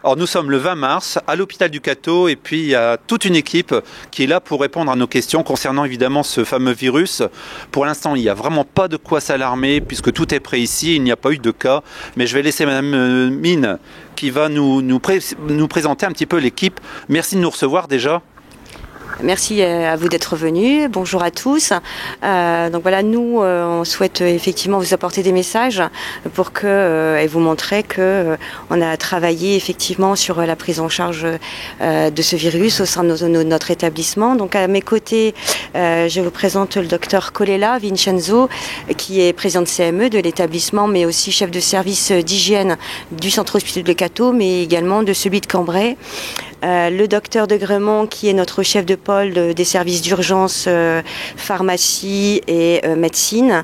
Alors nous sommes le 20 mars à l'hôpital du Cateau et puis il y a toute une équipe qui est là pour répondre à nos questions concernant évidemment ce fameux virus. Pour l'instant, il n'y a vraiment pas de quoi s'alarmer puisque tout est prêt ici, il n'y a pas eu de cas. Mais je vais laisser Madame Mine qui va nous présenter un petit peu l'équipe. Merci de nous recevoir déjà. Merci à vous d'être venus. Bonjour à tous. Donc voilà, nous, on souhaite effectivement vous apporter des messages pour et vous montrer que on a travaillé effectivement sur la prise en charge de ce virus au sein de notre établissement. Donc à mes côtés, je vous présente le docteur Colella Vincenzo, qui est président de CME de l'établissement, mais aussi chef de service d'hygiène du centre hospitalier de Cateau, mais également de celui de Cambrai. Le docteur de Gremont, qui est notre chef de pôle des services d'urgence, pharmacie et médecine.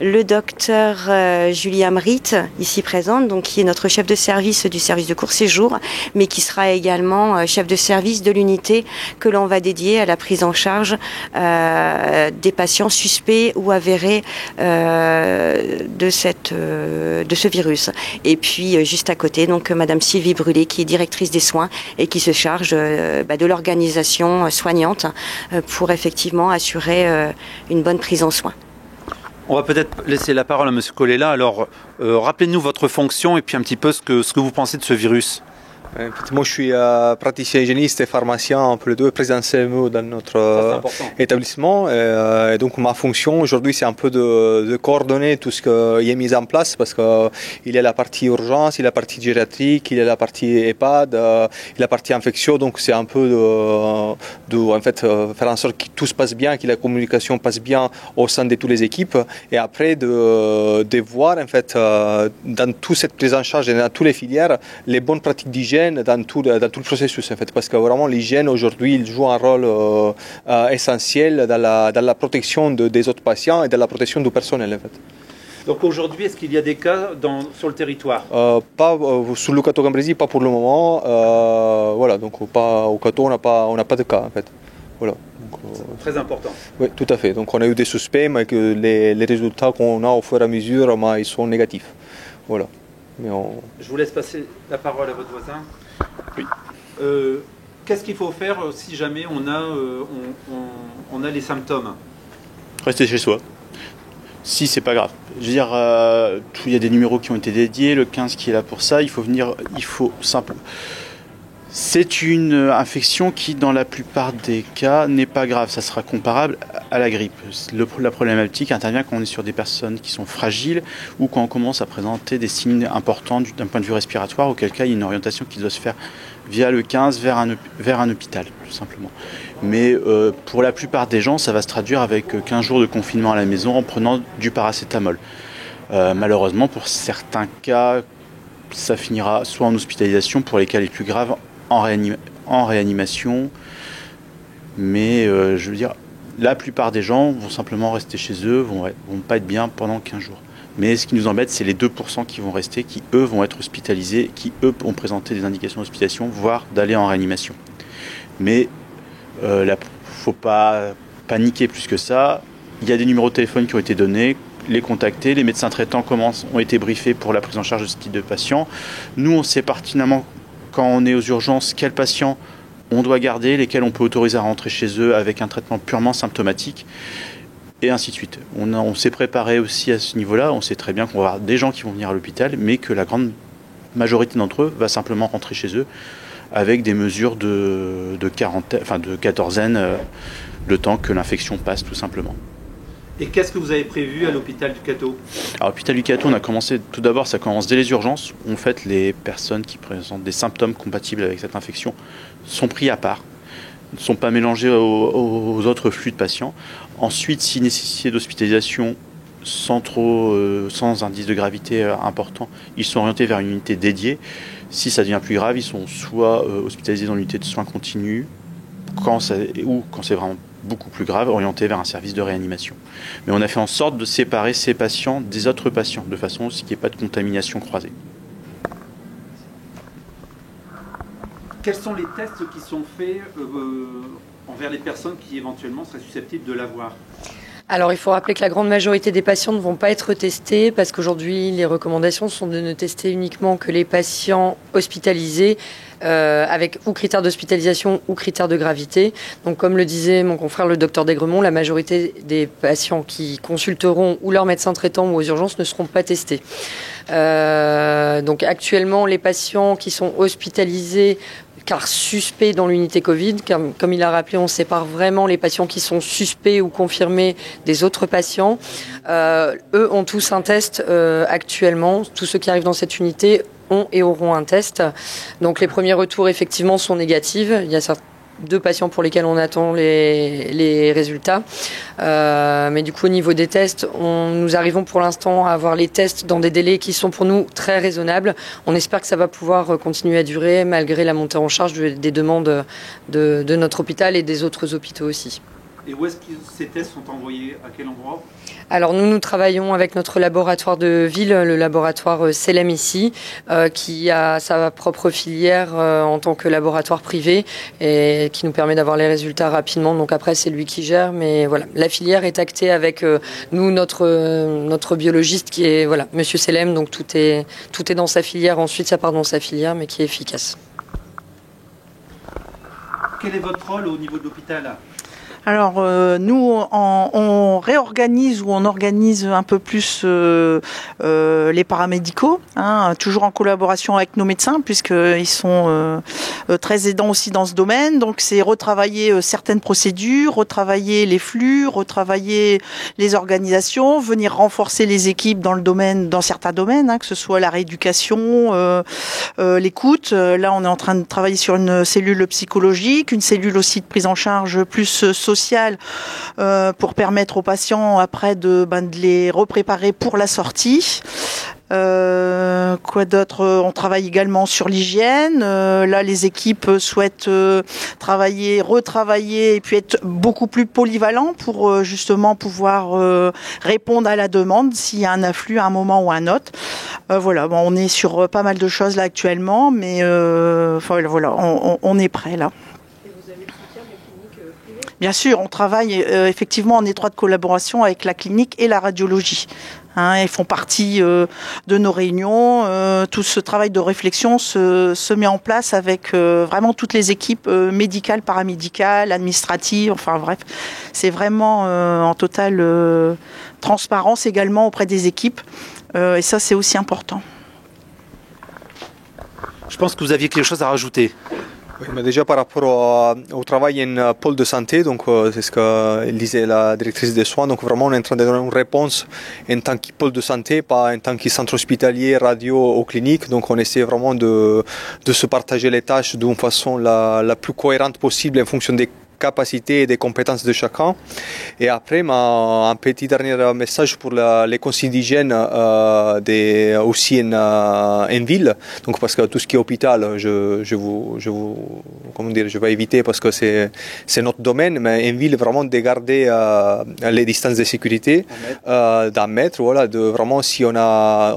Le docteur Julie Amrit, ici présente, donc, qui est notre chef de service du service de court séjour, mais qui sera également chef de service de l'unité que l'on va dédier à la prise en charge des patients suspects ou avérés de ce virus. Et puis, juste à côté, donc, Madame Sylvie Brûlé, qui est directrice des soins et qui se charge de l'organisation soignante pour effectivement assurer une bonne prise en soin. On va peut-être laisser la parole à Monsieur Colella. Alors, rappelez-nous votre fonction et puis un petit peu ce que vous pensez de ce virus. Moi, je suis praticien hygiéniste et pharmacien, un peu les deux, président CME dans notre établissement. Et donc, ma fonction aujourd'hui, c'est un peu de coordonner tout ce qui est mis en place parce qu'il y a la partie urgence, il y a la partie gériatrique, il y a la partie EHPAD, il y a la partie infection. Donc, c'est un peu en fait, faire en sorte que tout se passe bien, que la communication passe bien au sein de toutes les équipes. Et après, de voir, en fait, dans toute cette prise en charge et dans toutes les filières, les bonnes pratiques d'hygiène dans tout le processus, en fait, parce que vraiment l'hygiène aujourd'hui il joue un rôle essentiel dans la protection des autres patients et dans la protection du personnel, en fait. Donc aujourd'hui, est-ce qu'il y a des cas sur le territoire? Pas sur le Cateau Cambrésis, pas pour le moment. Voilà, donc au Cateau on n'a pas de cas, en fait. Voilà. C'est très important. Oui, tout à fait. Donc on a eu des suspects, mais que les résultats qu'on a au fur et à mesure, ils sont négatifs. Voilà. Je vous laisse passer la parole à votre voisin. Oui. Qu'est-ce qu'il faut faire si jamais on a les symptômes? Rester chez soi. Si c'est pas grave. Je veux dire, il y a des numéros qui ont été dédiés, le 15 qui est là pour ça. Il faut simple. C'est une infection qui, dans la plupart des cas, n'est pas grave. Ça sera comparable à la grippe. La problématique intervient quand on est sur des personnes qui sont fragiles ou quand on commence à présenter des signes importants d'un point de vue respiratoire, auquel cas il y a une orientation qui doit se faire via le 15 vers un hôpital, tout simplement. Mais pour la plupart des gens, ça va se traduire avec 15 jours de confinement à la maison en prenant du paracétamol. Malheureusement, pour certains cas, ça finira soit en hospitalisation, pour les cas les plus graves, en réanimation, mais je veux dire, la plupart des gens vont simplement rester chez eux, vont pas être bien pendant 15 jours. Mais ce qui nous embête, c'est les 2% qui vont rester, qui eux vont être hospitalisés, qui eux ont présenté des indications d'hospitalisation, voire d'aller en réanimation. Mais faut pas paniquer plus que ça. Il y a des numéros de téléphone qui ont été donnés, les contacter, les médecins traitants ont été briefés pour la prise en charge de ce type de patient. Nous, on sait pertinemment quand on est aux urgences, quels patients on doit garder, lesquels on peut autoriser à rentrer chez eux avec un traitement purement symptomatique, et ainsi de suite. On s'est préparé aussi à ce niveau-là, on sait très bien qu'on va avoir des gens qui vont venir à l'hôpital, mais que la grande majorité d'entre eux va simplement rentrer chez eux avec des mesures de quatorzaine, le temps que l'infection passe tout simplement. Et qu'est-ce que vous avez prévu à l'hôpital du Cateau? À l'hôpital du Cateau, on a commencé, tout d'abord, ça commence dès les urgences. En fait, les personnes qui présentent des symptômes compatibles avec cette infection sont pris à part, ne sont pas mélangées aux autres flux de patients. Ensuite, si nécessité d'hospitalisation sans indice de gravité important, ils sont orientés vers une unité dédiée. Si ça devient plus grave, ils sont soit hospitalisés dans l'unité de soins continus, quand c'est vraiment beaucoup plus grave, orienté vers un service de réanimation. Mais on a fait en sorte de séparer ces patients des autres patients, de façon à ce qu'il n'y ait pas de contamination croisée. Quels sont les tests qui sont faits envers les personnes qui éventuellement seraient susceptibles de l'avoir? Alors, il faut rappeler que la grande majorité des patients ne vont pas être testés parce qu'aujourd'hui, les recommandations sont de ne tester uniquement que les patients hospitalisés avec ou critères d'hospitalisation ou critères de gravité. Donc, comme le disait mon confrère le docteur Daigremont, la majorité des patients qui consulteront ou leur médecin traitant ou aux urgences ne seront pas testés. Donc, actuellement, les patients qui sont hospitalisés car suspects dans l'unité Covid, comme il a rappelé, on sépare vraiment les patients qui sont suspects ou confirmés des autres patients. Eux ont tous un test actuellement. Tous ceux qui arrivent dans cette unité ont et auront un test. Donc les premiers retours effectivement sont négatifs. Il y a 2 patients pour lesquels on attend les résultats. Mais du coup, au niveau des tests, nous arrivons pour l'instant à avoir les tests dans des délais qui sont pour nous très raisonnables. On espère que ça va pouvoir continuer à durer malgré la montée en charge des demandes de notre hôpital et des autres hôpitaux aussi. Et où est-ce que ces tests sont envoyés? À quel endroit? Alors nous travaillons avec notre laboratoire de ville, le laboratoire CELEM ici, qui a sa propre filière en tant que laboratoire privé et qui nous permet d'avoir les résultats rapidement. Donc après c'est lui qui gère, mais voilà, la filière est actée avec nous, notre biologiste qui est Monsieur CELEM. Donc tout est dans sa filière. Ensuite ça part dans sa filière, mais qui est efficace. Quel est votre rôle au niveau de l'hôpital? Alors nous, on réorganise ou on organise un peu plus les paramédicaux, toujours en collaboration avec nos médecins, puisqu'ils sont très aidants aussi dans ce domaine. Donc c'est retravailler certaines procédures, retravailler les flux, retravailler les organisations, venir renforcer les équipes dans certains domaines, que ce soit la rééducation, l'écoute. Là, on est en train de travailler sur une cellule psychologique, une cellule aussi de prise en charge plus sociale pour permettre aux patients après de les repréparer pour la sortie. Quoi d'autre? On travaille également sur l'hygiène. Là, les équipes souhaitent retravailler et puis être beaucoup plus polyvalents pour justement pouvoir répondre à la demande s'il y a un afflux à un moment ou à un autre. On est sur pas mal de choses là actuellement, mais on est prêt là. Bien sûr, on travaille effectivement en étroite collaboration avec la clinique et la radiologie. Ils font partie de nos réunions. Tout ce travail de réflexion se met en place avec vraiment toutes les équipes médicales, paramédicales, administratives. Enfin bref, c'est vraiment en totale transparence également auprès des équipes. Et ça, c'est aussi important. Je pense que vous aviez quelque chose à rajouter. Oui, mais déjà par rapport au travail, il y a un pôle de santé, donc c'est ce que disait la directrice des soins. Donc vraiment, on est en train de donner une réponse en tant que pôle de santé, pas en tant que centre hospitalier, radio ou clinique. Donc on essaie vraiment de se partager les tâches d'une façon la plus cohérente possible en fonction des capacités et des compétences de chacun. Et après, un petit dernier message pour les consignes d'hygiène aussi en ville. Donc parce que tout ce qui est hôpital, je vais éviter parce que c'est notre domaine, mais en ville, vraiment de garder les distances de sécurité d'un mètre. Voilà, de vraiment si on a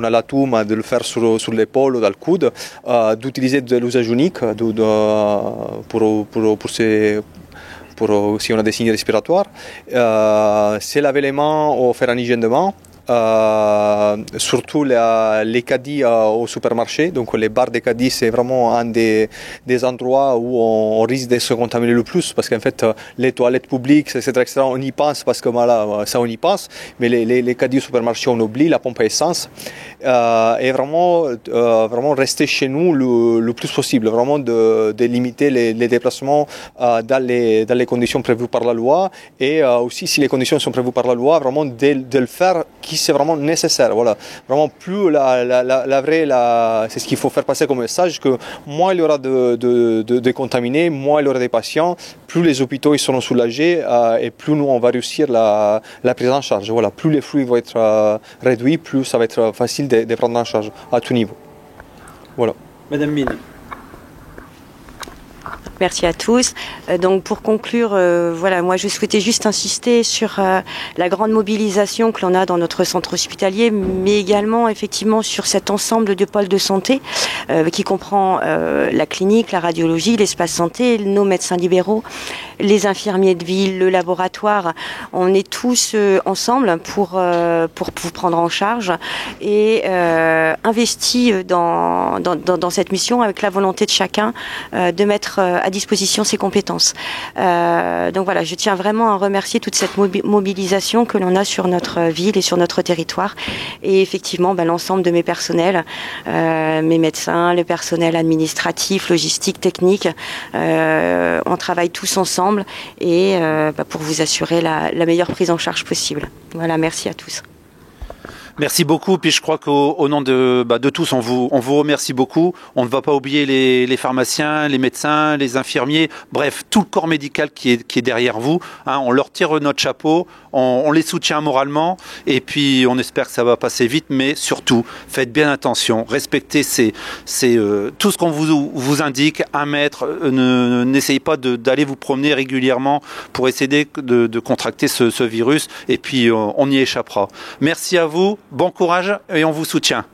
l'atout de le faire sur l'épaule ou dans le coude, d'utiliser de l'usage unique pour si on a des signes respiratoires, c'est laver les mains ou faire un hygiène de main. Surtout les caddies au supermarché, donc les barres des caddies, c'est vraiment un des endroits où on risque de se contaminer le plus, parce qu'en fait les toilettes publiques, etc., on y pense parce que ça on y pense, mais les caddies au supermarché on oublie, la pompe à essence, et vraiment rester chez nous le plus possible, vraiment de limiter les déplacements dans les conditions prévues par la loi, et aussi si les conditions sont prévues par la loi, vraiment de le faire c'est vraiment nécessaire. Voilà. Vraiment, plus c'est ce qu'il faut faire passer comme message, que moins il y aura de contaminés, moins il y aura des patients, plus les hôpitaux ils seront soulagés et plus nous on va réussir la prise en charge. Voilà. Plus les flux vont être réduits, plus ça va être facile de prendre en charge à tout niveau. Voilà. Madame Mine. merci à tous. Donc pour conclure, voilà, moi je souhaitais juste insister sur la grande mobilisation que l'on a dans notre centre hospitalier, mais également effectivement sur cet ensemble de pôles de santé qui comprend la clinique, la radiologie, l'espace santé, nos médecins libéraux, les infirmiers de ville, le laboratoire. On est tous ensemble pour vous prendre en charge et investis dans cette mission avec la volonté de chacun de mettre à disposition ses compétences. Donc voilà, je tiens vraiment à remercier toute cette mobilisation que l'on a sur notre ville et sur notre territoire. Et effectivement, l'ensemble de mes personnels, mes médecins, le personnel administratif, logistique, technique, on travaille tous ensemble et pour vous assurer la meilleure prise en charge possible. Voilà, merci à tous. Merci beaucoup, puis je crois qu'au nom de tous, on vous remercie beaucoup. On ne va pas oublier les pharmaciens, les médecins, les infirmiers, bref, tout le corps médical qui est derrière vous. Hein, on leur tire notre chapeau, on les soutient moralement, et puis on espère que ça va passer vite, mais surtout, faites bien attention, respectez tout ce qu'on vous indique, 1 mètre, n'essayez pas d'aller vous promener régulièrement pour essayer de contracter ce virus, et puis on y échappera. Merci à vous. Bon courage et on vous soutient.